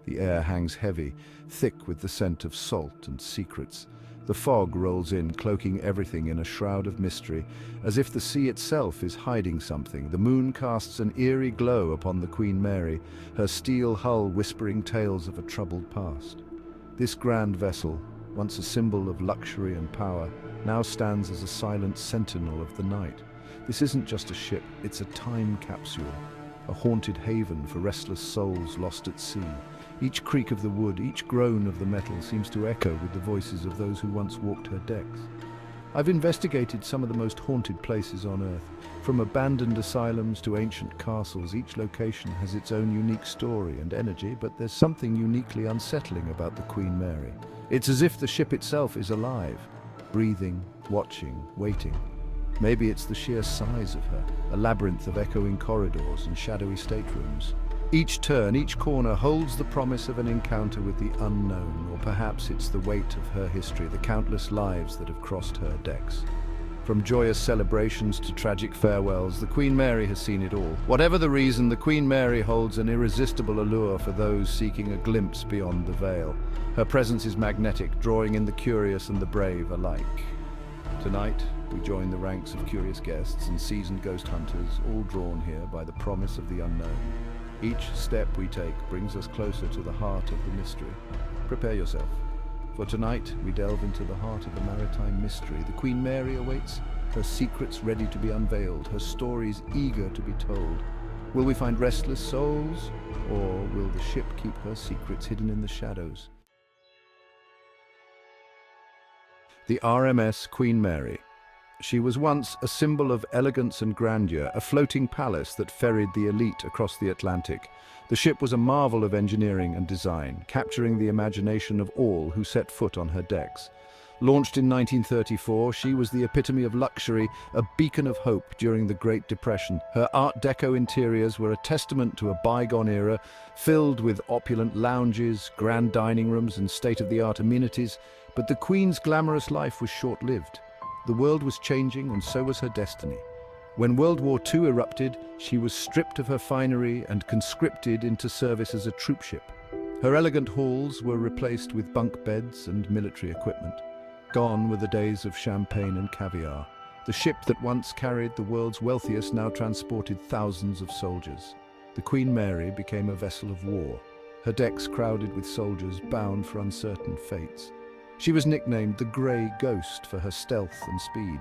The air hangs heavy, thick with the scent of salt and secrets. The fog rolls in, cloaking everything in a shroud of mystery, as if the sea itself is hiding something. The moon casts an eerie glow upon the Queen Mary, her steel hull whispering tales of a troubled past. This grand vessel, once a symbol of luxury and power, now stands as a silent sentinel of the night. This isn't just a ship, it's a time capsule, a haunted haven for restless souls lost at sea. Each creak of the wood, each groan of the metal seems to echo with the voices of those who once walked her decks. I've investigated some of the most haunted places on Earth. From abandoned asylums to ancient castles, each location has its own unique story and energy, but there's something uniquely unsettling about the Queen Mary. It's as if the ship itself is alive, breathing, watching, waiting. Maybe it's the sheer size of her, a labyrinth of echoing corridors and shadowy staterooms. Each turn, each corner holds the promise of an encounter with the unknown, or perhaps it's the weight of her history, the countless lives that have crossed her decks. From joyous celebrations to tragic farewells, the Queen Mary has seen it all. Whatever the reason, the Queen Mary holds an irresistible allure for those seeking a glimpse beyond the veil. Her presence is magnetic, drawing in the curious and the brave alike. Tonight, we join the ranks of curious guests and seasoned ghost hunters, all drawn here by the promise of the unknown. Each step we take brings us closer to the heart of the mystery. Prepare yourself, for tonight we delve into the heart of the maritime mystery. The Queen Mary awaits, her secrets ready to be unveiled, her stories eager to be told. Will we find restless souls, or will the ship keep her secrets hidden in the shadows? The RMS Queen Mary. She was once a symbol of elegance and grandeur, a floating palace that ferried the elite across the Atlantic. The ship was a marvel of engineering and design, capturing the imagination of all who set foot on her decks. Launched in 1934, she was the epitome of luxury, a beacon of hope during the Great Depression. Her Art Deco interiors were a testament to a bygone era, filled with opulent lounges, grand dining rooms, and state-of-the-art amenities. But the Queen's glamorous life was short-lived. The world was changing, and so was her destiny. When World War II erupted, she was stripped of her finery and conscripted into service as a troop ship. Her elegant halls were replaced with bunk beds and military equipment. Gone were the days of champagne and caviar. The ship that once carried the world's wealthiest now transported thousands of soldiers. The Queen Mary became a vessel of war, her decks crowded with soldiers bound for uncertain fates. She was nicknamed the Grey Ghost for her stealth and speed.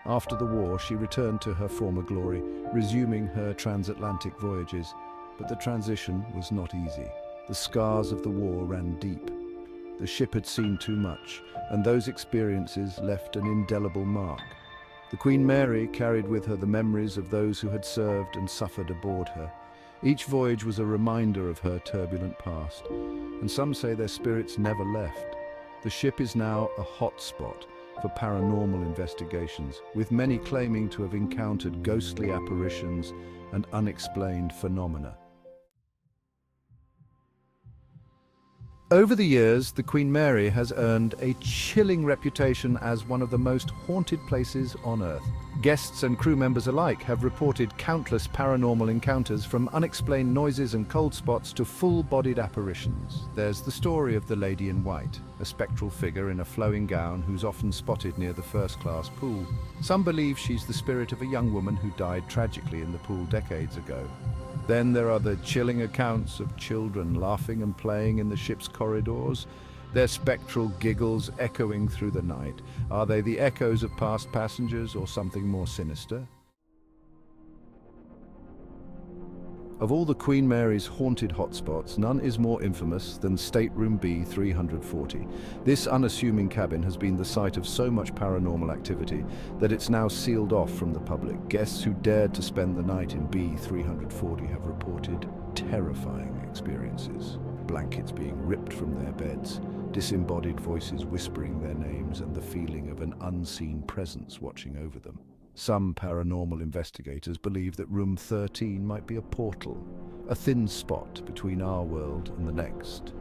After the war, she returned to her former glory, resuming her transatlantic voyages. But the transition was not easy. The scars of the war ran deep. The ship had seen too much, and those experiences left an indelible mark. The Queen Mary carried with her the memories of those who had served and suffered aboard her. Each voyage was a reminder of her turbulent past, and some say their spirits never left. The ship is now a hotspot for paranormal investigations, with many claiming to have encountered ghostly apparitions and unexplained phenomena. Over the years, the Queen Mary has earned a chilling reputation as one of the most haunted places on Earth. Guests and crew members alike have reported countless paranormal encounters, from unexplained noises and cold spots to full-bodied apparitions. There's the story of the Lady in White, a spectral figure in a flowing gown who's often spotted near the first-class pool. Some believe she's the spirit of a young woman who died tragically in the pool decades ago. Then there are the chilling accounts of children laughing and playing in the ship's corridors, their spectral giggles echoing through the night. Are they the echoes of past passengers or something more sinister? Of all the Queen Mary's haunted hotspots, none is more infamous than Stateroom B 340. This unassuming cabin has been the site of so much paranormal activity that it's now sealed off from the public. Guests who dared to spend the night in B 340 have reported terrifying experiences. Blankets being ripped from their beds, disembodied voices whispering their names, and the feeling of an unseen presence watching over them. Some paranormal investigators believe that Room 13 might be a portal, a thin spot between our world and the next.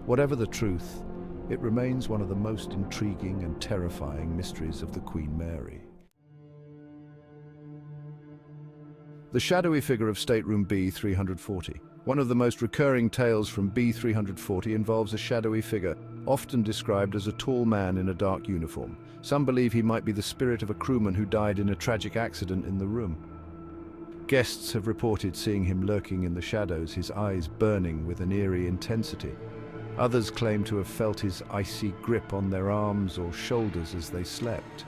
Whatever the truth, it remains one of the most intriguing and terrifying mysteries of the Queen Mary. The shadowy figure of stateroom B340. One of the most recurring tales from B340 involves a shadowy figure, often described as a tall man in a dark uniform. Some believe he might be the spirit of a crewman who died in a tragic accident in the room. Guests have reported seeing him lurking in the shadows, his eyes burning with an eerie intensity. Others claim to have felt his icy grip on their arms or shoulders as they slept.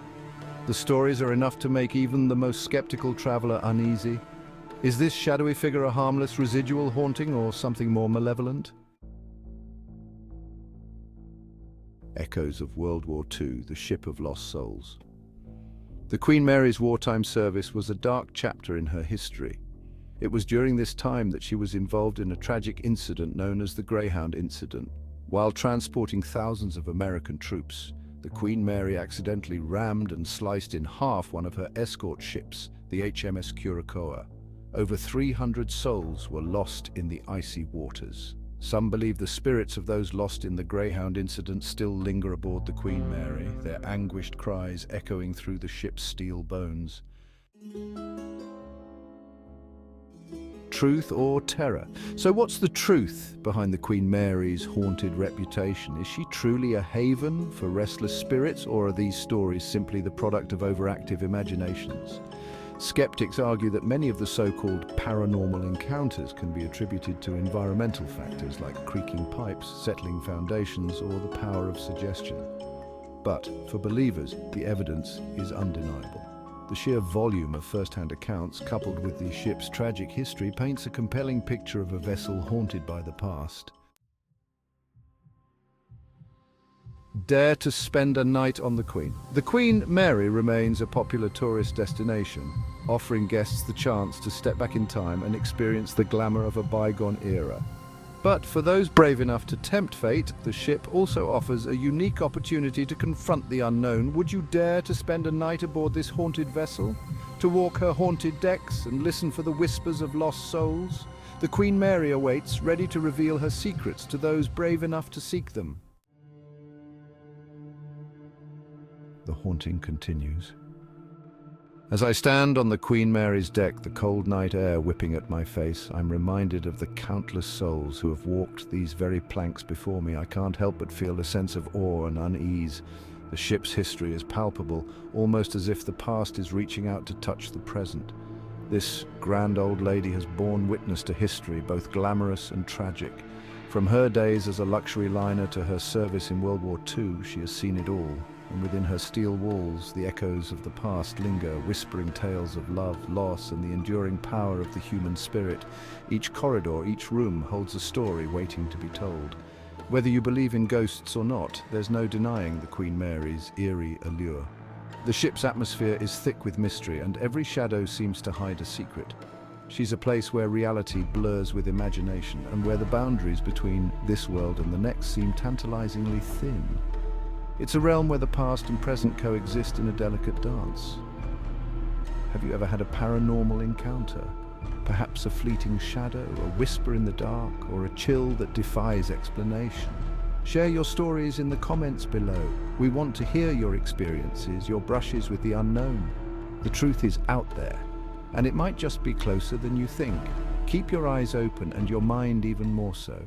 The stories are enough to make even the most skeptical traveler uneasy. Is this shadowy figure a harmless residual haunting or something more malevolent? Echoes of World War II, the ship of lost souls. The Queen Mary's wartime service was a dark chapter in her history. It was during this time that she was involved in a tragic incident known as the Greyhound Incident. While transporting thousands of American troops, the Queen Mary accidentally rammed and sliced in half one of her escort ships, the HMS Curaçao. Over 300 souls were lost in the icy waters. Some believe the spirits of those lost in the Greyhound incident still linger aboard the Queen Mary, their anguished cries echoing through the ship's steel bones. Truth or terror? So what's the truth behind the Queen Mary's haunted reputation? Is she truly a haven for restless spirits, or are these stories simply the product of overactive imaginations? Skeptics argue that many of the so-called paranormal encounters can be attributed to environmental factors like creaking pipes, settling foundations, or the power of suggestion. But for believers, the evidence is undeniable. The sheer volume of first-hand accounts, coupled with the ship's tragic history, paints a compelling picture of a vessel haunted by the past. Dare to spend a night on the Queen. The Queen Mary remains a popular tourist destination, offering guests the chance to step back in time and experience the glamour of a bygone era. But for those brave enough to tempt fate, the ship also offers a unique opportunity to confront the unknown. Would you dare to spend a night aboard this haunted vessel? To walk her haunted decks and listen for the whispers of lost souls? The Queen Mary awaits, ready to reveal her secrets to those brave enough to seek them. The haunting continues. As I stand on the Queen Mary's deck, the cold night air whipping at my face, I'm reminded of the countless souls who have walked these very planks before me. I can't help but feel a sense of awe and unease. The ship's history is palpable, almost as if the past is reaching out to touch the present. This grand old lady has borne witness to history, both glamorous and tragic. From her days as a luxury liner to her service in World War II, she has seen it all. And within her steel walls, the echoes of the past linger, whispering tales of love, loss, and the enduring power of the human spirit. Each corridor, each room holds a story waiting to be told. Whether you believe in ghosts or not, there's no denying the Queen Mary's eerie allure. The ship's atmosphere is thick with mystery, and every shadow seems to hide a secret. She's a place where reality blurs with imagination, and where the boundaries between this world and the next seem tantalizingly thin. It's a realm where the past and present coexist in a delicate dance. Have you ever had a paranormal encounter? Perhaps a fleeting shadow, a whisper in the dark, or a chill that defies explanation? Share your stories in the comments below. We want to hear your experiences, your brushes with the unknown. The truth is out there, and it might just be closer than you think. Keep your eyes open and your mind even more so.